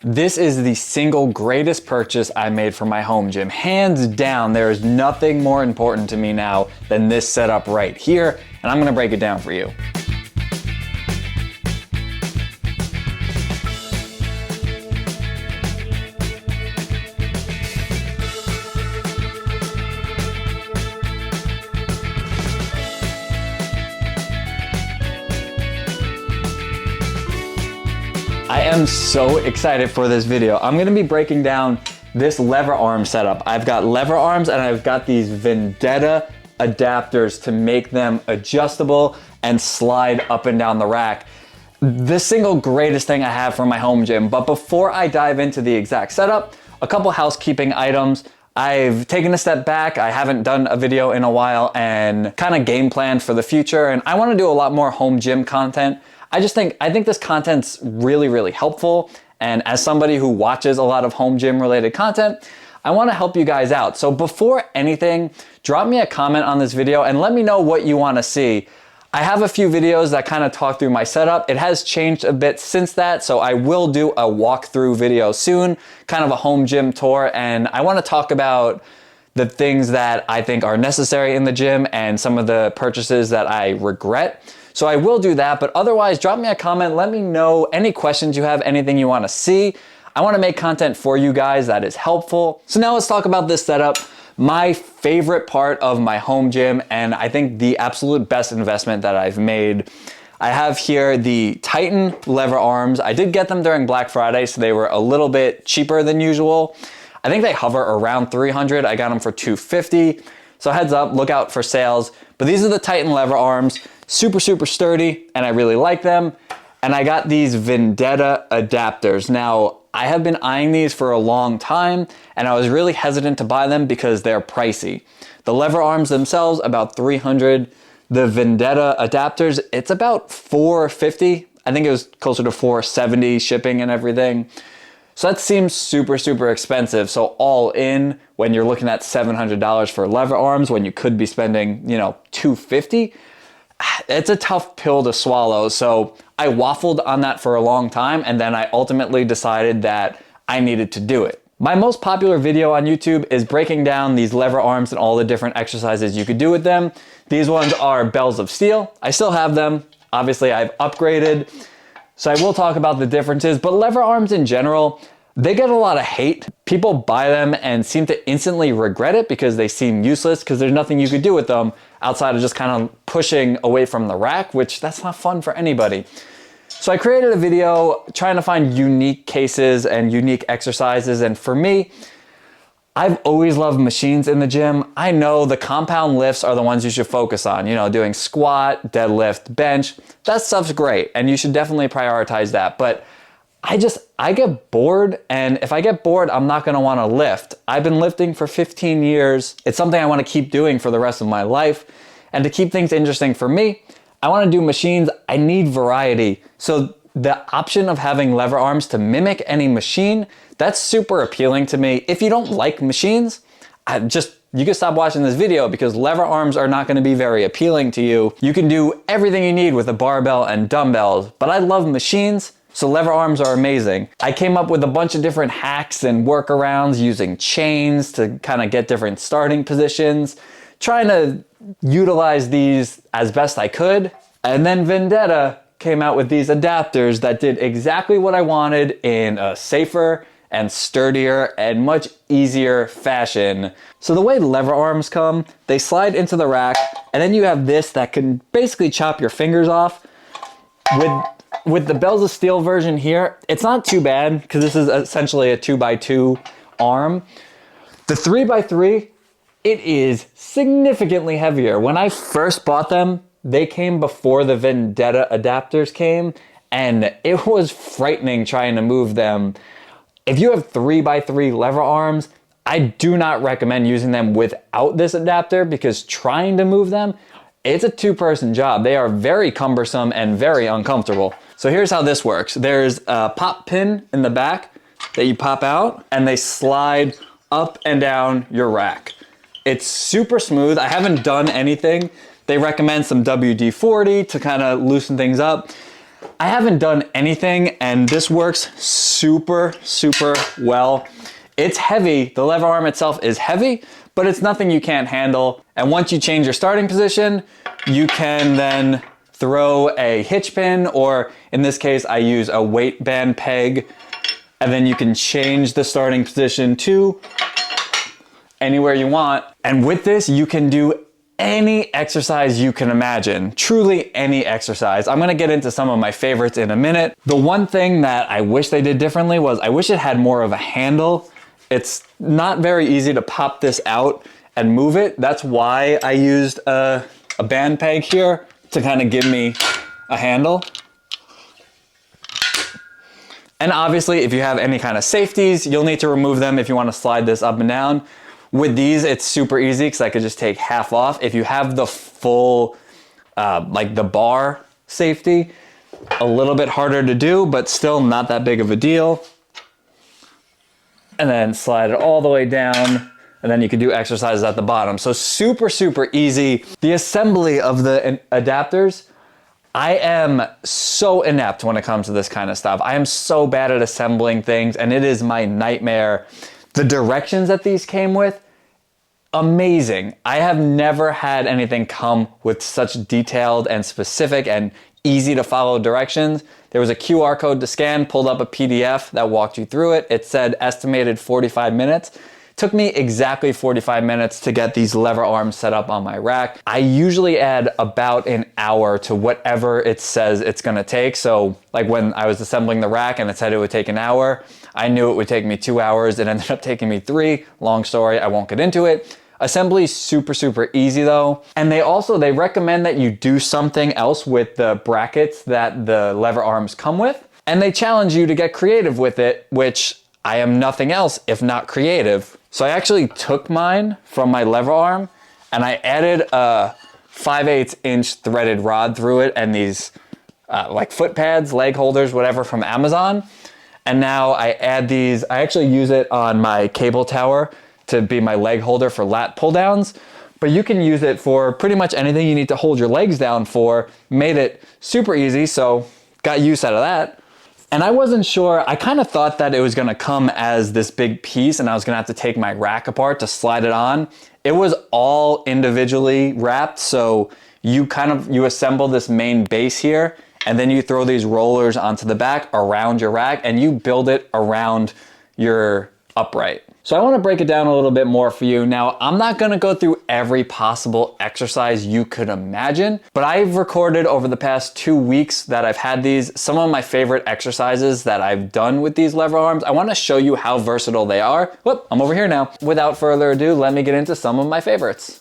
This is the single greatest purchase I made for my home gym. Hands down, there is nothing more important to me now than this setup right here, and I'm gonna break it down for you. I am so excited for this video. I'm gonna be breaking down this lever arm setup. I've got lever arms and I've got these Vendetta adapters to make them adjustable and slide up and down the rack. The single greatest thing I have for my home gym. But before I dive into the exact setup, a couple housekeeping items. I've taken a step back. I haven't done a video in a while and kind of game plan for the future. And I wanna do a lot more home gym content. I think this content's really helpful. And as somebody who watches a lot of home gym related content, I wanna help you guys out. So before anything, drop me a comment on this video and let me know what you wanna see. I have a few videos that kind of talk through my setup. It has changed a bit since that, so I will do a walkthrough video soon, kind of a home gym tour, and I wanna talk about the things that I think are necessary in the gym and some of the purchases that I regret. So I will do that, but otherwise drop me a comment, let me know any questions you have, anything you wanna see. I wanna make content for you guys that is helpful. So now let's talk about this setup. My favorite part of my home gym, and I think the absolute best investment that I've made. I have here the Titan lever arms. I did get them during Black Friday, so they were a little bit cheaper than usual. I think they hover around 300. I got them for 250. So heads up, look out for sales. But these are the Titan lever arms. Super sturdy, and I really like them. And I got these Vendetta adapters. Now, I have been eyeing these for a long time, and I was really hesitant to buy them because they're pricey. The lever arms themselves, about 300. The Vendetta adapters, it's about 450. I think it was closer to 470 shipping and everything. So that seems super expensive. So all in, when you're looking at $700 for lever arms, when you could be spending, $250, it's a tough pill to swallow. So I waffled on that for a long time, and then I ultimately decided that I needed to do it. My most popular video on YouTube is breaking down these lever arms and all the different exercises you could do with them. These ones are bells of steel. I still have them. Obviously, I've upgraded. So I will talk about the differences, but lever arms in general, they get a lot of hate. People buy them and seem to instantly regret it because they seem useless because there's nothing you could do with them outside of just kind of pushing away from the rack, which that's not fun for anybody. So I created a video trying to find unique cases and unique exercises. And for me, I've always loved machines in the gym. I know the compound lifts are the ones you should focus on, doing squat, deadlift, bench. That stuff's great. And you should definitely prioritize that. But I get bored, and if I get bored, I'm not gonna wanna lift. I've been lifting for 15 years. It's something I wanna keep doing for the rest of my life. And to keep things interesting for me, I wanna do machines. I need variety. So the option of having lever arms to mimic any machine, that's super appealing to me. If you don't like machines, you can stop watching this video because lever arms are not gonna be very appealing to you. You can do everything you need with a barbell and dumbbells, but I love machines. So lever arms are amazing. I came up with a bunch of different hacks and workarounds using chains to kind of get different starting positions, trying to utilize these as best I could. And then Vendetta came out with these adapters that did exactly what I wanted in a safer and sturdier and much easier fashion. So the way lever arms come, they slide into the rack, and then you have this that can basically chop your fingers off. With the bells of steel version here, it's not too bad because this is essentially a 2x2 arm. The 3x3, it is significantly heavier. When I first bought them, they came before the Vendetta adapters came, and it was frightening trying to move them. If you have 3x3 lever arms, I do not recommend using them without this adapter because trying to move them, it's a two-person job. They are very cumbersome and very uncomfortable. So here's how this works. There's a pop pin in the back that you pop out, and they slide up and down your rack. It's super smooth. I haven't done anything. They recommend some WD-40 to kind of loosen things up. I haven't done anything and this works super, super well. It's heavy, the lever arm itself is heavy, but it's nothing you can't handle. And once you change your starting position, you can then throw a hitch pin, or in this case, I use a weight band peg, and then you can change the starting position to anywhere you want. And with this, you can do any exercise you can imagine, truly any exercise. I'm gonna get into some of my favorites in a minute. The one thing that I wish they did differently was I wish it had more of a handle. It's not very easy to pop this out and move it. That's why I used a band peg here to kind of give me a handle. And obviously, if you have any kind of safeties, you'll need to remove them if you want to slide this up and down. With these, it's super easy because I could just take half off. If you have the full, like the bar safety, a little bit harder to do, but still not that big of a deal. And then slide it all the way down, and then you can do exercises at the bottom. So super, super easy. The assembly of the adapters, I am so inept when it comes to this kind of stuff. I am so bad at assembling things, and it is my nightmare. The directions that these came with, amazing. I have never had anything come with such detailed and specific and easy to follow directions. There was a QR code to scan, pulled up a PDF that walked you through it. It said estimated 45 minutes. Took me exactly 45 minutes to get these lever arms set up on my rack. I usually add about an hour to whatever it says it's gonna take. So like when I was assembling the rack and it said it would take an hour, I knew it would take me 2 hours. It ended up taking me 3. Long story, I won't get into it. Assembly is super, super easy though. And they recommend that you do something else with the brackets that the lever arms come with. And they challenge you to get creative with it, which I am nothing else if not creative. So I actually took mine from my lever arm and I added a 5/8 inch threaded rod through it and these like foot pads, leg holders, whatever from Amazon. And now I add these, I actually use it on my cable tower to be my leg holder for lat pull downs, but you can use it for pretty much anything you need to hold your legs down for. Made it super easy, so got use out of that. And I wasn't sure, I kind of thought that it was gonna come as this big piece and I was gonna have to take my rack apart to slide it on. It was all individually wrapped, so you assemble this main base here and then you throw these rollers onto the back around your rack and you build it around your upright. So I want to break it down a little bit more for you. Now, I'm not going to go through every possible exercise you could imagine, but I've recorded over the past 2 weeks that I've had these, some of my favorite exercises that I've done with these lever arms. I want to show you how versatile they are. Whoop, I'm over here now. Without further ado, let me get into some of my favorites.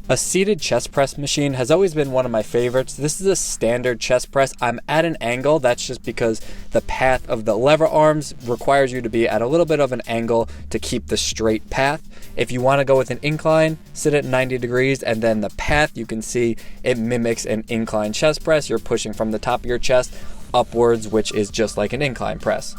A seated chest press machine has always been one of my favorites. This is a standard chest press. I'm at an angle. That's just because the path of the lever arms requires you to be at a little bit of an angle to keep the straight path. If you want to go with an incline, sit at 90 degrees and then the path, you can see it mimics an incline chest press. You're pushing from the top of your chest upwards, which is just like an incline press.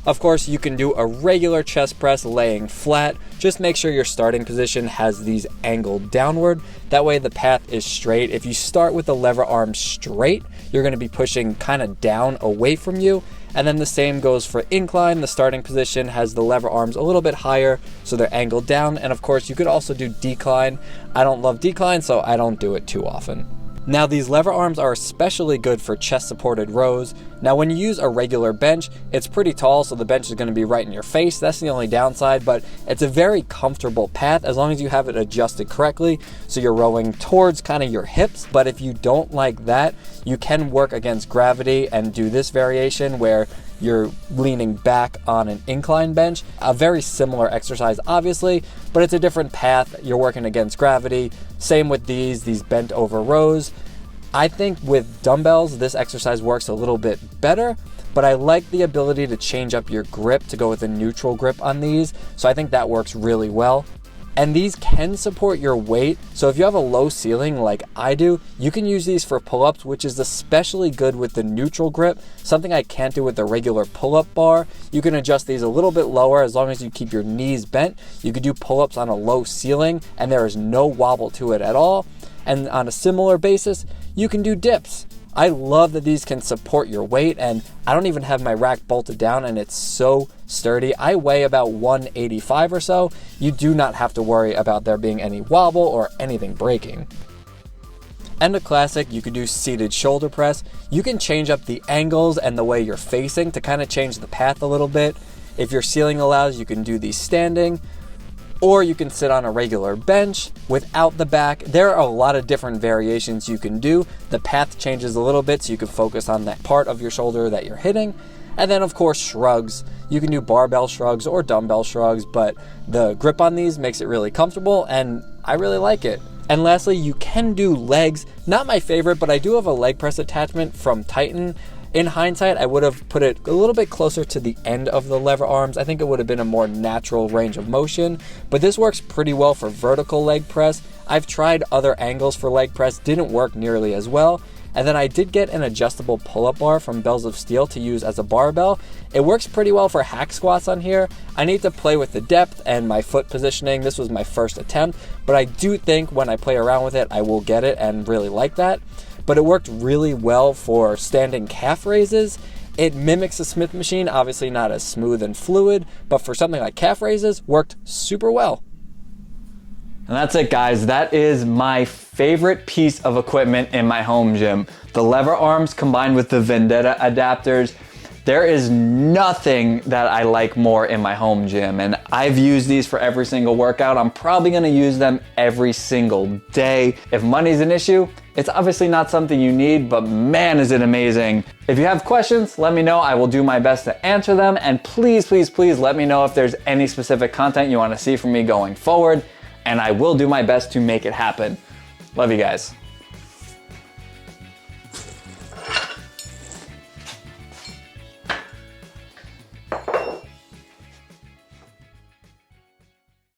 Of course, you can do a regular chest press laying flat. Just make sure your starting position has these angled downward. That way the path is straight. If you start with the lever arm straight, you're going to be pushing kind of down away from you. And then the same goes for incline. The starting position has the lever arms a little bit higher, so they're angled down. And of course, you could also do decline. I don't love decline, so I don't do it too often. Now, these lever arms are especially good for chest supported rows. Now, when you use a regular bench, it's pretty tall, so the bench is going to be right in your face. That's the only downside, but it's a very comfortable path as long as you have it adjusted correctly, so you're rowing towards kind of your hips. But if you don't like that, you can work against gravity and do this variation where you're leaning back on an incline bench. A very similar exercise, obviously, but it's a different path. You're working against gravity. Same with these bent over rows. I think with dumbbells, this exercise works a little bit better, but I like the ability to change up your grip to go with a neutral grip on these. So I think that works really well. And these can support your weight. So if you have a low ceiling like I do, you can use these for pull-ups, which is especially good with the neutral grip, something I can't do with the regular pull-up bar. You can adjust these a little bit lower as long as you keep your knees bent. You can do pull-ups on a low ceiling and there is no wobble to it at all. And on a similar basis, you can do dips. I love that these can support your weight, and I don't even have my rack bolted down, and it's so sturdy. I weigh about 185 or so. You do not have to worry about there being any wobble or anything breaking. And a classic, you can do seated shoulder press. You can change up the angles and the way you're facing to kind of change the path a little bit. If your ceiling allows, you can do these standing, or you can sit on a regular bench without the back. There are a lot of different variations you can do. The path changes a little bit so you can focus on that part of your shoulder that you're hitting. And then of course shrugs. You can do barbell shrugs or dumbbell shrugs, but the grip on these makes it really comfortable and I really like it. And lastly, you can do legs. Not my favorite, but I do have a leg press attachment from Titan. In hindsight, I would have put it a little bit closer to the end of the lever arms. I think it would have been a more natural range of motion, but this works pretty well for vertical leg press. I've tried other angles for leg press, didn't work nearly as well. And then I did get an adjustable pull-up bar from Bells of Steel to use as a barbell. It works pretty well for hack squats on here. I need to play with the depth and my foot positioning. This was my first attempt, but I do think when I play around with it, I will get it and really like that. But it worked really well for standing calf raises. It mimics a Smith machine, obviously not as smooth and fluid, but for something like calf raises, worked super well. And that's it, guys. That is my favorite piece of equipment in my home gym. The lever arms combined with the Vendetta adapters. There is nothing that I like more in my home gym, and I've used these for every single workout. I'm probably gonna use them every single day. If money's an issue, it's obviously not something you need, but man, is it amazing. If you have questions, let me know. I will do my best to answer them, and please, please, please let me know if there's any specific content you wanna see from me going forward, and I will do my best to make it happen. Love you guys.